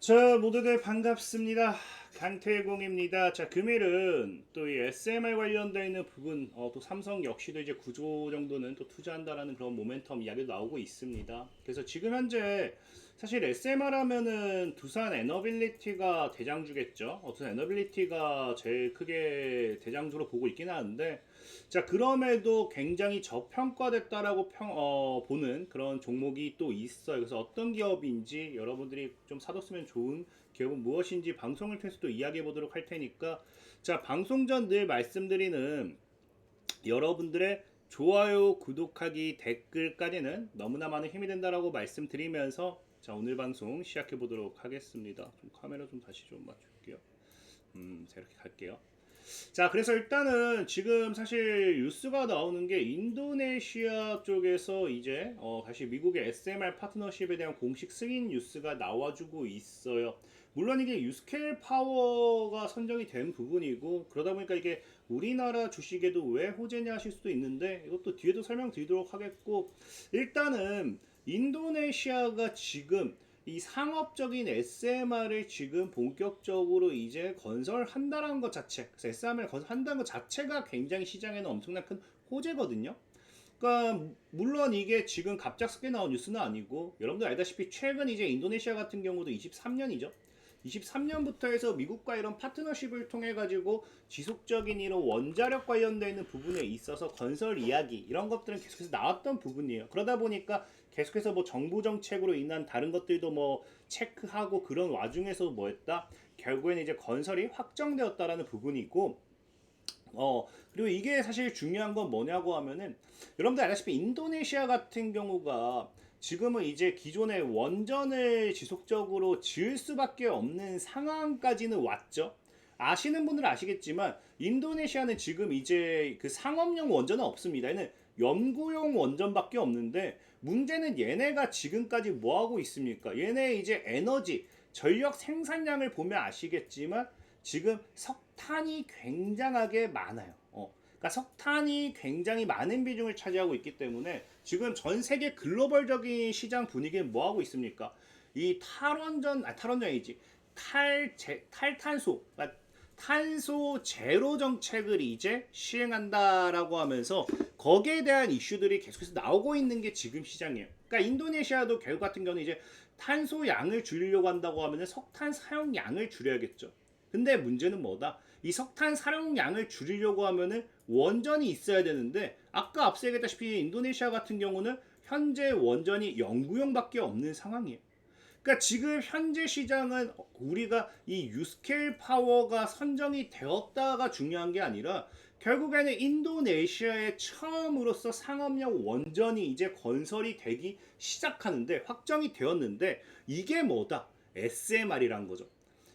자, 모두들 반갑습니다. 강태공입니다. 자, 금일은 또 이 SMR 관련되어 있는 부분, 또 삼성 역시도 이제 9조 정도는 또 투자한다라는 그런 모멘텀 이야기도 나오고 있습니다. 그래서 지금 현재 사실 SMR 하면은 두산 에너빌리티가 대장주겠죠. 두산 에너빌리티가 제일 크게 대장주로 보고 있긴 하는데, 자, 그럼에도 굉장히 저평가됐다라고 보는 그런 종목이 또 있어요. 그래서 어떤 기업인지 여러분들이 좀 사뒀으면 좋은 기업은 무엇인지 방송을 통해서 또 이야기해 보도록 할 테니까, 자, 방송 전 늘 말씀드리는 여러분들의 좋아요, 구독하기, 댓글까지는 너무나 많은 힘이 된다라고 말씀드리면서, 자, 오늘 방송 시작해 보도록 하겠습니다. 좀 카메라 좀 다시 좀 맞출게요. 자, 이렇게 갈게요. 자, 그래서 일단은 지금 사실 뉴스가 나오는 게 인도네시아 쪽에서 이제 다시 미국의 SMR 파트너십에 대한 공식 승인 뉴스가 나와주고 있어요. 물론 이게 유스케일 파워가 선정이 된 부분이고, 그러다 보니까 이게 우리나라 주식에도 왜 호재냐 하실 수도 있는데, 이것도 뒤에도 설명드리도록 하겠고, 일단은 인도네시아가 지금 이 상업적인 SMR을 지금 본격적으로 이제 건설한다는 것 자체, 그래서 SMR을 건설한다는 것 자체가 굉장히 시장에는 엄청난 큰 호재거든요. 그러니까 물론 이게 지금 갑작스럽게 나온 뉴스는 아니고, 여러분들 알다시피 최근 이제 인도네시아 같은 경우도 23년이죠. 23년부터 해서 미국과 이런 파트너십을 통해 가지고 지속적인 이런 원자력 관련되어 있는 부분에 있어서 건설 이야기 이런 것들은 계속해서 나왔던 부분이에요. 그러다 보니까 계속해서 뭐 정부 정책으로 인한 다른 것들도 뭐 체크하고 그런 와중에서 뭐 했다? 결국에는 이제 건설이 확정되었다라는 부분이고, 그리고 이게 사실 중요한 건 뭐냐고 하면은, 여러분들 아시다시피 인도네시아 같은 경우가 지금은 이제 기존의 원전을 지속적으로 지을 수밖에 없는 상황까지는 왔죠. 아시는 분들은 아시겠지만 인도네시아는 지금 이제 그 상업용 원전은 없습니다. 얘는 연구용 원전밖에 없는데, 문제는 얘네가 지금까지 뭐 하고 있습니까? 얘네 이제 에너지 전력 생산량을 보면 아시겠지만 지금 석탄이 굉장하게 많아요. 그러니까 석탄이 굉장히 많은 비중을 차지하고 있기 때문에 지금 전 세계 글로벌적인 시장 분위기는 뭐 하고 있습니까? 이 탈원전이지. 탈탄소, 그러니까 탄소 제로 정책을 이제 시행한다라고 하면서 거기에 대한 이슈들이 계속해서 나오고 있는 게 지금 시장이에요. 그러니까 인도네시아도 결국 같은 경우는 이제 탄소 양을 줄이려고 한다고 하면 석탄 사용 양을 줄여야겠죠. 근데 문제는 뭐다? 이 석탄 사용량을 줄이려고 하면은 원전이 있어야 되는데, 아까 앞서 얘기했다시피 인도네시아 같은 경우는 현재 원전이 연구용밖에 없는 상황이에요. 그러니까 지금 현재 시장은 우리가 이 유스케일 파워가 선정이 되었다가 중요한 게 아니라, 결국에는 인도네시아의 처음으로서 상업용 원전이 이제 건설이 되기 시작하는데, 확정이 되었는데, 이게 뭐다? SMR이란 거죠.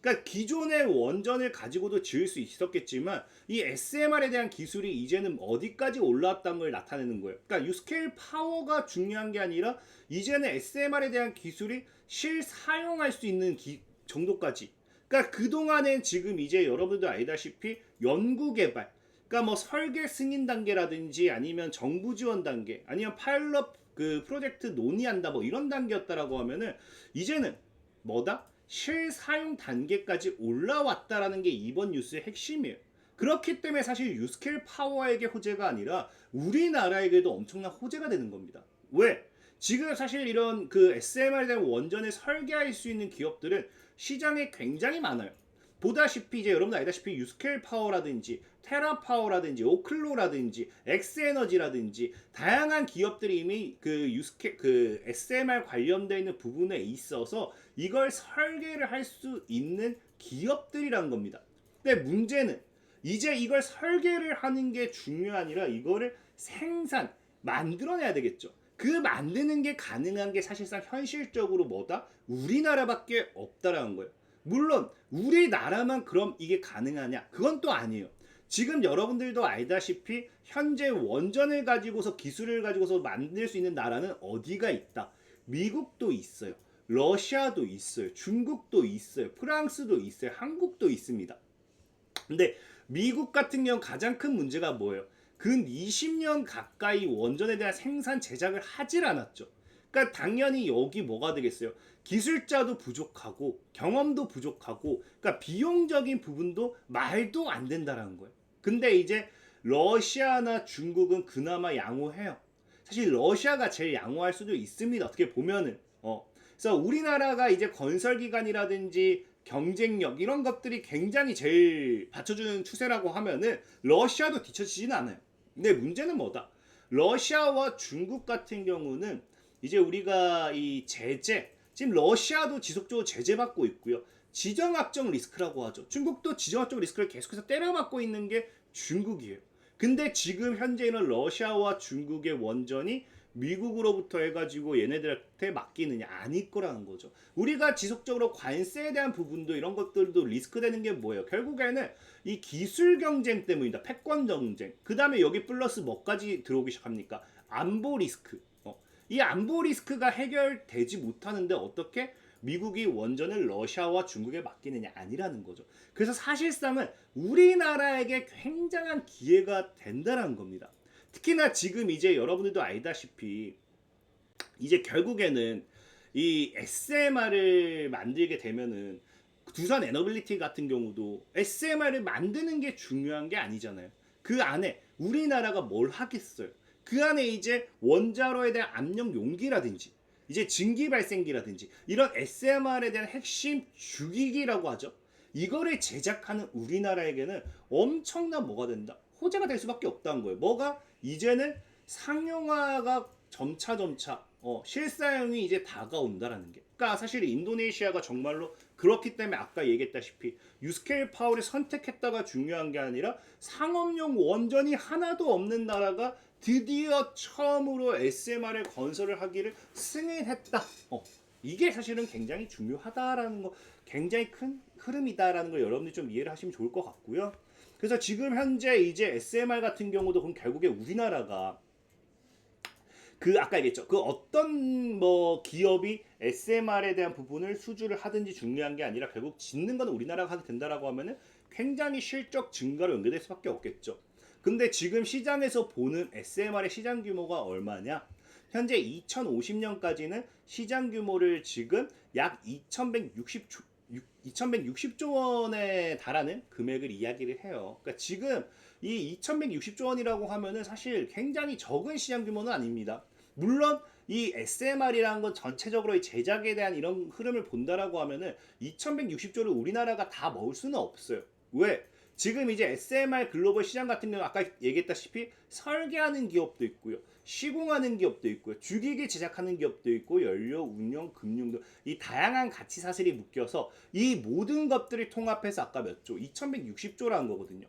그러니까 기존의 원전을 가지고도 지을 수 있었겠지만, 이 SMR에 대한 기술이 이제는 어디까지 올라왔다는 걸 나타내는 거예요. 그러니까 유스케일 파워가 중요한 게 아니라 이제는 SMR에 대한 기술이 실사용할 수 있는 정도까지. 그러니까 그동안엔 지금 이제 여러분들 알다시피 연구 개발, 그러니까 뭐 설계 승인 단계라든지 아니면 정부 지원 단계, 아니면 파일럿 그 프로젝트 논의한다 뭐 이런 단계였다라고 하면은, 이제는 뭐다? 실사용 단계까지 올라왔다라는 게 이번 뉴스의 핵심이에요. 그렇기 때문에 사실 유스케일 파워에게 호재가 아니라 우리나라에게도 엄청난 호재가 되는 겁니다. 왜? 지금 사실 이런 그 SMR에 대한 원전을 설계할 수 있는 기업들은 시장에 굉장히 많아요. 보다시피 이제 여러분 알다시피 유스케일 파워라든지 테라 파워라든지 오클로라든지 엑스에너지라든지 다양한 기업들이 이미 그 SMR 관련되어 있는 부분에 있어서 이걸 설계를 할 수 있는 기업들이란 겁니다. 근데 문제는 이제 이걸 설계를 하는 게 중요하니라 이거를 만들어내야 되겠죠. 그 만드는 게 가능한 게 사실상 현실적으로 뭐다? 우리나라밖에 없다라는 거예요. 물론 우리나라만 그럼 이게 가능하냐? 그건 또 아니에요. 지금 여러분들도 알다시피 현재 원전을 가지고서 기술을 가지고서 만들 수 있는 나라는 어디가 있다? 미국도 있어요. 러시아도 있어요. 중국도 있어요. 프랑스도 있어요. 한국도 있습니다. 근데 미국 같은 경우 가장 큰 문제가 뭐예요? 근 20년 가까이 원전에 대한 생산 제작을 하질 않았죠. 그러니까 당연히 여기 뭐가 되겠어요? 기술자도 부족하고 경험도 부족하고 그러니까 비용적인 부분도 말도 안 된다라는 거예요. 근데 이제 러시아나 중국은 그나마 양호해요. 사실 러시아가 제일 양호할 수도 있습니다. 어떻게 보면은 그래서 우리나라가 이제 건설기간이라든지 경쟁력 이런 것들이 굉장히 제일 받쳐주는 추세라고 하면은 러시아도 뒤처지지는 않아요. 근데 문제는 뭐다? 러시아와 중국 같은 경우는 이제 우리가 이 제재 지금 러시아도 지속적으로 제재받고 있고요. 지정학적 리스크라고 하죠. 중국도 지정학적 리스크를 계속해서 때려맞고 있는 게 중국이에요. 근데 지금 현재는 러시아와 중국의 원전이 미국으로부터 해가지고 얘네들한테 맡기느냐 아닐 거라는 거죠. 우리가 지속적으로 관세에 대한 부분도 이런 것들도 리스크 되는 게 뭐예요? 결국에는 이 기술 경쟁 때문이다. 패권 경쟁. 그 다음에 여기 플러스 뭐까지 들어오기 시작합니까? 안보 리스크. 이 안보 리스크가 해결되지 못하는데 어떻게 미국이 원전을 러시아와 중국에 맡기느냐 아니라는 거죠. 그래서 사실상은 우리나라에게 굉장한 기회가 된다는 겁니다. 특히나 지금 이제 여러분들도 알다시피 이제 결국에는 이 SMR을 만들게 되면은 두산 에너빌리티 같은 경우도 SMR을 만드는 게 중요한 게 아니잖아요. 그 안에 우리나라가 뭘 하겠어요? 그 안에 이제 원자로에 대한 압력 용기라든지 이제 증기 발생기라든지 이런 SMR에 대한 핵심 주기기라고 하죠. 이거를 제작하는 우리나라에게는 엄청난 뭐가 된다? 호재가 될 수밖에 없다는 거예요. 뭐가? 이제는 상용화가 점차 실사용이 이제 다가온다라는 게. 그러니까 사실 인도네시아가 정말로 그렇기 때문에 아까 얘기했다시피 유스케일 파워를 선택했다가 중요한 게 아니라 상업용 원전이 하나도 없는 나라가 드디어 처음으로 SMR을 건설을 하기를 승인했다. 이게 사실은 굉장히 중요하다라는 거, 굉장히 큰 흐름이다라는 걸 여러분들이 좀 이해를 하시면 좋을 것 같고요. 그래서 지금 현재 이제 SMR 같은 경우도 그럼 결국에 우리나라가 그 아까 얘기했죠. 그 어떤 뭐 기업이 SMR에 대한 부분을 수주를 하든지 중요한 게 아니라 결국 짓는 건 우리나라가 하게 된다라고 하면은 굉장히 실적 증가로 연결될 수밖에 없겠죠. 근데 지금 시장에서 보는 SMR의 시장 규모가 얼마냐? 현재 2050년까지는 시장 규모를 지금 약 2160조 원에 달하는 금액을 이야기를 해요. 그러니까 지금 이 2160조 원이라고 하면은 사실 굉장히 적은 시장 규모는 아닙니다. 물론 이 SMR이라는 건 전체적으로 제작에 대한 이런 흐름을 본다라고 하면은 2160조를 우리나라가 다 먹을 수는 없어요. 왜? 지금 이제 SMR 글로벌 시장 같은 경우는 아까 얘기했다시피 설계하는 기업도 있고요. 시공하는 기업도 있고요. 주기기 제작하는 기업도 있고 연료, 운영, 금융 등 이 다양한 가치 사슬이 묶여서 이 모든 것들을 통합해서 아까 몇 조? 2160조라는 거거든요.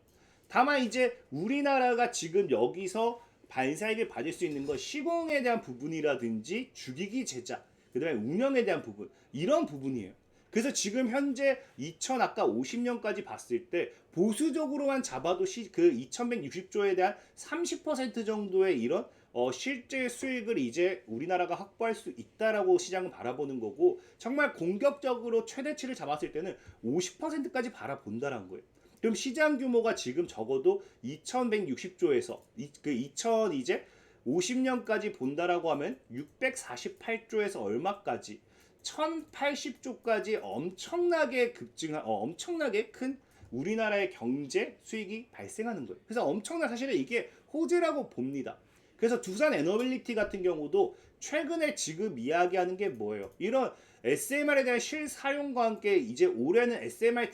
다만 이제 우리나라가 지금 여기서 반사이익을 받을 수 있는 건 시공에 대한 부분이라든지 주기기 제작, 그 다음에 운영에 대한 부분 이런 부분이에요. 그래서 지금 현재 2000 아까 50년까지 봤을 때 보수적으로만 잡아도 그 2160조에 대한 30% 정도의 이런 실제 수익을 이제 우리나라가 확보할 수 있다라고 시장은 바라보는 거고 정말 공격적으로 최대치를 잡았을 때는 50%까지 바라본다라는 거예요. 그럼 시장 규모가 지금 적어도 2160조에서 그 2000 이제 50년까지 본다라고 하면 648조에서 얼마까지 1080조까지 엄청나게 급증한 엄청나게 큰 우리나라의 경제 수익이 발생하는 거예요. 그래서 엄청난 사실은 이게 호재라고 봅니다. 그래서 두산 에너빌리티 같은 경우도 최근에 지금 이야기하는 게 뭐예요? 이런 SMR에 대한 실사용과 함께 이제 올해는 SMR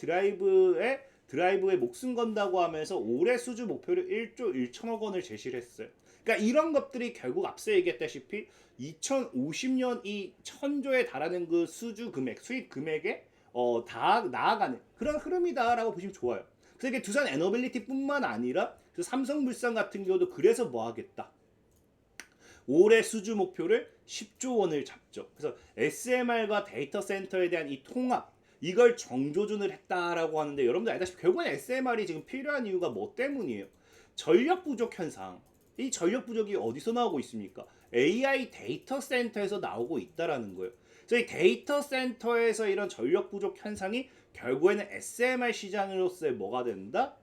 드라이브에 목숨 건다고 하면서 올해 수주 목표를 1조 1천억 원을 제시를 했어요. 그러니까 이런 것들이 결국 앞서 얘기했다시피 2050년 이 1000조에 달하는 그 수주 금액, 수익 금액에 다 나아가는 그런 흐름이다라고 보시면 좋아요. 그래서 이게 두산 에너빌리티뿐만 아니라 삼성물산 같은 경우도 그래서 뭐 하겠다. 올해 수주 목표를 10조 원을 잡죠. 그래서 SMR과 데이터 센터에 대한 이 통합 이걸 정조준을 했다라고 하는데 여러분들 알다시피 결국엔 SMR이 지금 필요한 이유가 뭐 때문이에요? 전력 부족 현상. 이 전력 부족이 어디서 나오고 있습니까? AI 데이터 센터에서 나오고 있다라는 거예요. 그래서 이 데이터 센터에서 이런 전력 부족 현상이 결국에는 SMR 시장으로서의 뭐가 된다?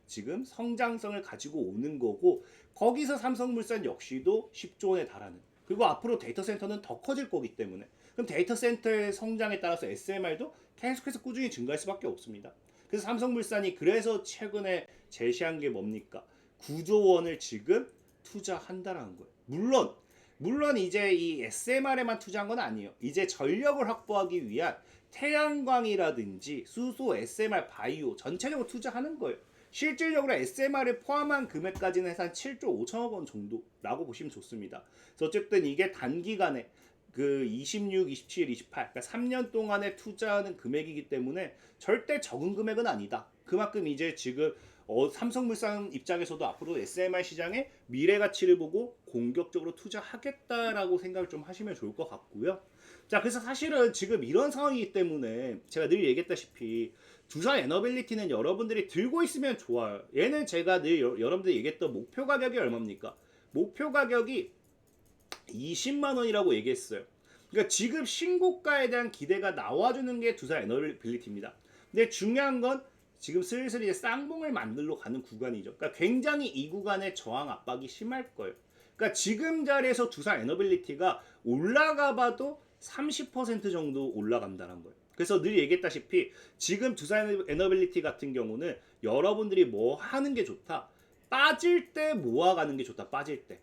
지금 성장성을 가지고 오는 거고 거기서 삼성물산 역시도 10조 원에 달하는 그리고 앞으로 데이터 센터는 더 커질 거기 때문에 그럼 데이터 센터의 성장에 따라서 SMR도 계속해서 꾸준히 증가할 수밖에 없습니다. 그래서 삼성물산이 그래서 최근에 제시한 게 뭡니까? 9조 원을 지금 투자한다라는 거예요. 물론 이제 이 SMR에만 투자한 건 아니에요. 이제 전력을 확보하기 위한 태양광이라든지 수소, SMR, 바이오 전체적으로 투자하는 거예요. 실질적으로 SMR을 포함한 금액까지는 해서 한 7조 5천억 원 정도라고 보시면 좋습니다. 그래서 어쨌든 이게 단기간에 그 26, 27, 28, 그러니까 3년 동안에 투자하는 금액이기 때문에 절대 적은 금액은 아니다. 그만큼 이제 지금 삼성물산 입장에서도 앞으로 SMR 시장의 미래 가치를 보고 공격적으로 투자하겠다라고 생각을 좀 하시면 좋을 것 같고요. 자, 그래서 사실은 지금 이런 상황이기 때문에 제가 늘 얘기했다시피 두산 에너빌리티는 여러분들이 들고 있으면 좋아요. 얘는 제가 늘 여러분들이 얘기했던 목표 가격이 얼마입니까? 목표 가격이 20만 원이라고 얘기했어요. 그러니까 지금 신고가에 대한 기대가 나와주는 게 두산 에너빌리티입니다. 근데 중요한 건 지금 슬슬 이제 쌍봉을 만들러 가는 구간이죠. 그러니까 굉장히 이 구간의 저항 압박이 심할 거예요. 그러니까 지금 자리에서 두산 에너빌리티가 올라가 봐도 30% 정도 올라간다는 거예요. 그래서 늘 얘기했다시피 지금 두산 에너빌리티 같은 경우는 여러분들이 뭐 하는 게 좋다. 빠질 때 모아가는 게 좋다. 빠질 때.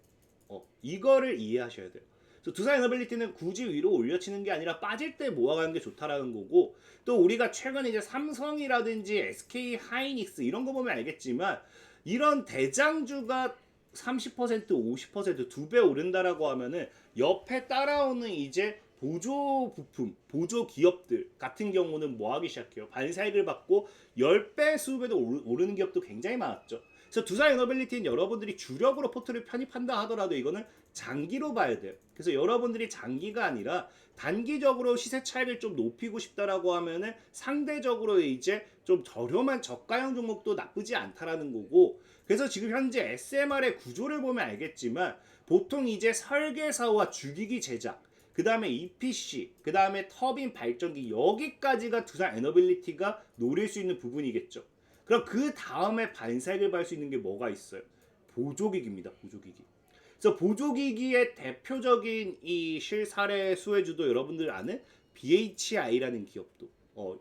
이거를 이해하셔야 돼요. 그래서 두산 에너빌리티는 굳이 위로 올려치는 게 아니라 빠질 때 모아가는 게 좋다라는 거고, 또 우리가 최근에 이제 삼성이라든지 SK 하이닉스 이런 거 보면 알겠지만 이런 대장주가 30%, 50%, 2배 오른다라고 하면은 옆에 따라오는 이제 보조 부품, 보조 기업들 같은 경우는 뭐 하기 시작해요? 반사익을 받고 10배, 20배도 오르는 기업도 굉장히 많았죠. 그래서 두산 에너빌리티는 여러분들이 주력으로 포트를 편입한다 하더라도 이거는 장기로 봐야 돼요. 그래서 여러분들이 장기가 아니라 단기적으로 시세 차익을 좀 높이고 싶다라고 하면은 상대적으로 이제 좀 저렴한 저가형 종목도 나쁘지 않다라는 거고, 그래서 지금 현재 SMR의 구조를 보면 알겠지만 보통 이제 설계사와 주기기 제작, 그 다음에 EPC, 그 다음에 터빈 발전기, 여기까지가 두산 에너빌리티가 노릴 수 있는 부분이겠죠. 그럼 그 다음에 반사익을 받을 수 있는 게 뭐가 있어요? 보조기기입니다. 보조기기. 그래서 보조기기의 대표적인 이 실사례 수혜주도 여러분들 아는 BHI라는 기업도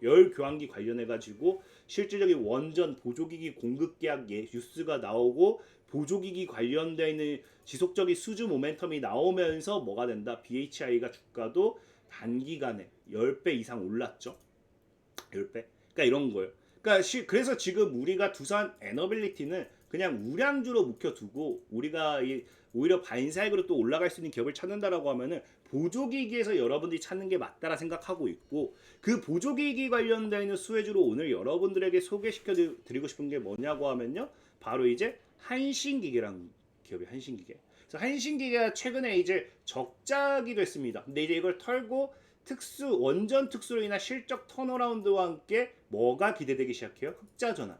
열 교환기 관련해 가지고 실질적인 원전 보조기기 공급 계약 뉴스가 나오고 보조기기 관련되는 지속적인 수주 모멘텀이 나오면서 뭐가 된다? BHI가 주가도 단기간에 10배 이상 올랐죠. 10배. 그러니까 이런 거예요. 그러니까 그래서 지금 우리가 두산 에너빌리티는 그냥 우량주로 묵혀두고 우리가 오히려 반사익으로 또 올라갈 수 있는 기업을 찾는다라고 하면은 보조기기에서 여러분들이 찾는 게 맞다라 생각하고 있고, 그 보조기기 관련되어 있는 수혜주로 오늘 여러분들에게 소개시켜 드리고 싶은 게 뭐냐고 하면요, 바로 이제 한신기계라는 기업이 한신기계. 그래서 한신기계가 최근에 이제 적자기 됐습니다. 근데 이제 이걸 털고 원전 특수로 인한 실적 턴어라운드와 함께 뭐가 기대되기 시작해요? 흑자전환.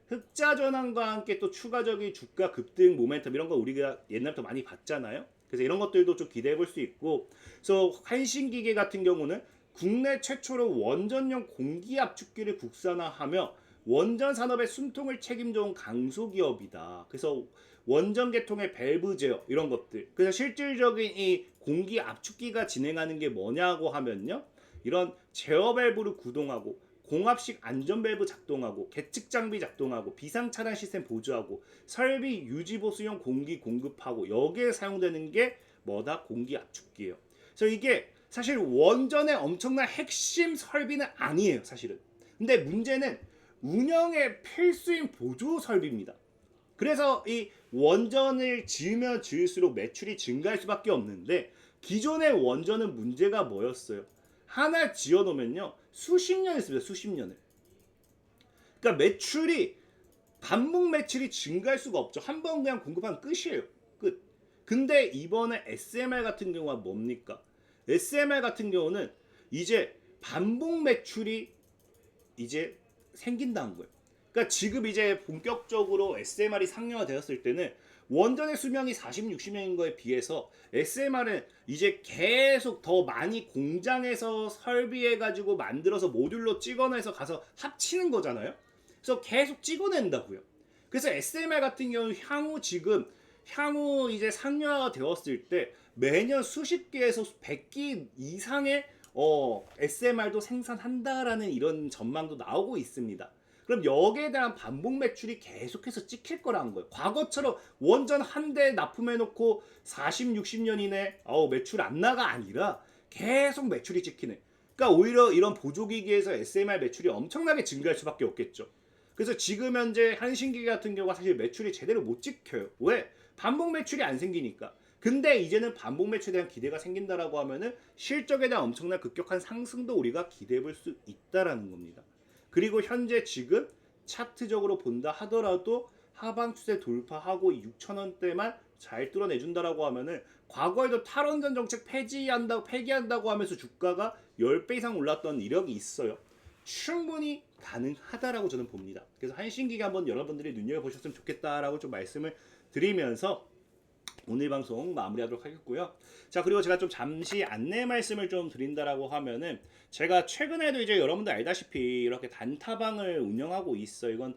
흑자전환과 함께 또 추가적인 주가 급등 모멘텀 이런 거 우리가 옛날부터 많이 봤잖아요. 그래서 이런 것들도 좀 기대해 볼 수 있고, 그래서 한신기계 같은 경우는 국내 최초로 원전용 공기압축기를 국산화하며 원전 산업의 숨통을 책임져온 강소기업이다. 그래서 원전 계통의 밸브 제어 이런 것들. 그래서 실질적인 이 공기 압축기가 진행하는 게 뭐냐고 하면요, 이런 제어 밸브를 구동하고 공합식 안전 밸브 작동하고 계측 장비 작동하고 비상 차단 시스템 보조하고 설비 유지 보수용 공기 공급하고 여기에 사용되는 게 뭐다? 공기 압축기예요. 그래서 이게 사실 원전의 엄청난 핵심 설비는 아니에요, 사실은. 근데 문제는 운영의 필수인 보조 설비입니다. 그래서 이 원전을 지으면 지을수록 매출이 증가할 수밖에 없는데, 기존의 원전은 문제가 뭐였어요? 하나 지어놓으면요 수십 년을 씁니다. 수십 년을. 그러니까 반복 매출이 증가할 수가 없죠. 한 번 그냥 공급하면 끝이에요. 끝. 근데 이번에 SMR 같은 경우가 뭡니까? SMR 같은 경우는 이제 반복 매출이 이제 생긴다는 거예요. 그러니까 지금 이제 본격적으로 SMR이 상용화되었을 때는 원전의 수명이 40, 60년인 거에 비해서 SMR은 이제 계속 더 많이 공장에서 설비해가지고 만들어서 모듈로 찍어내서 가서 합치는 거잖아요. 그래서 계속 찍어낸다고요. 그래서 SMR 같은 경우 향후 이제 상용화가 되었을 때 매년 수십 개에서 100기 이상의 SMR도 생산한다라는 이런 전망도 나오고 있습니다. 그럼 여기에 대한 반복 매출이 계속해서 찍힐 거라는 거예요. 과거처럼 원전 한 대 납품해놓고 40, 60년 이내 매출 안 나가 아니라 계속 매출이 찍히네. 그러니까 오히려 이런 보조기기에서 SMR 매출이 엄청나게 증가할 수밖에 없겠죠. 그래서 지금 현재 한신기기 같은 경우가 사실 매출이 제대로 못 찍혀요. 왜? 반복 매출이 안 생기니까. 근데 이제는 반복 매출에 대한 기대가 생긴다라고 하면은 실적에 대한 엄청난 급격한 상승도 우리가 기대해 볼 수 있다라는 겁니다. 그리고 현재 지금 차트적으로 본다 하더라도 하방 추세 돌파하고 6,000원대만 잘 뚫어내준다라고 하면은 과거에도 탈원전 정책 폐기한다고 하면서 주가가 10배 이상 올랐던 이력이 있어요. 충분히 가능하다라고 저는 봅니다. 그래서 한신기기 한번 여러분들이 눈여겨보셨으면 좋겠다라고 좀 말씀을 드리면서 오늘 방송 마무리하도록 하겠고요. 자, 그리고 제가 좀 잠시 안내 말씀을 좀 드린다라고 하면은 제가 최근에도 이제 여러분들 알다시피 이렇게 단타방을 운영하고 있어요. 이건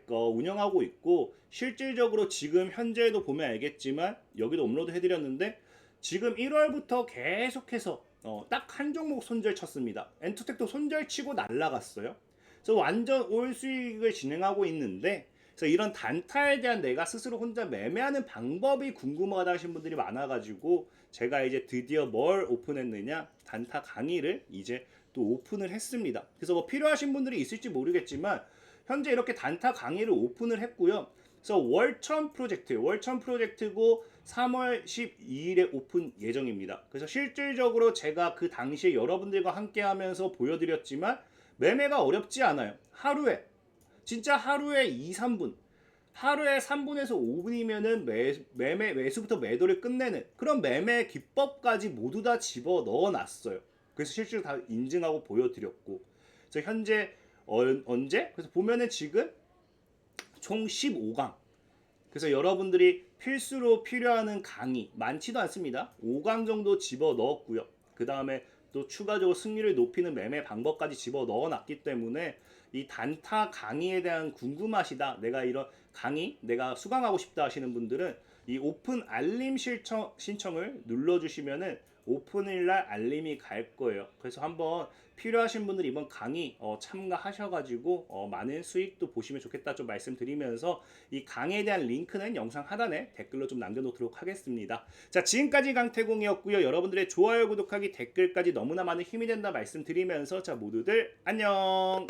운영하고 있고 실질적으로 지금 현재도 보면 알겠지만 여기도 업로드 해드렸는데 지금 1월부터 계속해서 딱 한 종목 손절 쳤습니다. 엔투텍도 손절 치고 날라갔어요. 그래서 완전 올 수익을 진행하고 있는데 그래서 이런 단타에 대한 내가 스스로 혼자 매매하는 방법이 궁금하다 하신 분들이 많아가지고 제가 이제 드디어 뭘 오픈했느냐 단타 강의를 이제 또 오픈을 했습니다. 그래서 뭐 필요하신 분들이 있을지 모르겠지만 현재 이렇게 단타 강의를 오픈을 했고요. 그래서 월천 프로젝트고 3월 12일에 오픈 예정입니다. 그래서 실질적으로 제가 그 당시에 여러분들과 함께 하면서 보여드렸지만 매매가 어렵지 않아요. 진짜 하루에 2, 3분 하루에 3분에서 5분이면은 매수부터 매도를 끝내는 그런 매매 기법까지 모두 다 집어 넣어 놨어요. 그래서 실제로 다 인증하고 보여드렸고 그래서 현재 언제? 그래서 보면은 지금 총 15강 그래서 여러분들이 필수로 필요하는 강의 많지도 않습니다. 5강 정도 집어 넣었고요. 그 다음에 또 추가적으로 승률을 높이는 매매 방법까지 집어 넣어놨기 때문에 이 단타 강의에 대한 궁금하시다. 내가 이런 강의 내가 수강하고 싶다 하시는 분들은 이 오픈 알림 신청을 눌러주시면은 오픈일날 알림이 갈 거예요. 그래서 한번 필요하신 분들 이번 강의 참가하셔가지고 많은 수익도 보시면 좋겠다 좀 말씀드리면서 이 강의에 대한 링크는 영상 하단에 댓글로 좀 남겨놓도록 하겠습니다. 자, 지금까지 강태공이었고요. 여러분들의 좋아요, 구독하기, 댓글까지 너무나 많은 힘이 된다 말씀드리면서 자 모두들 안녕.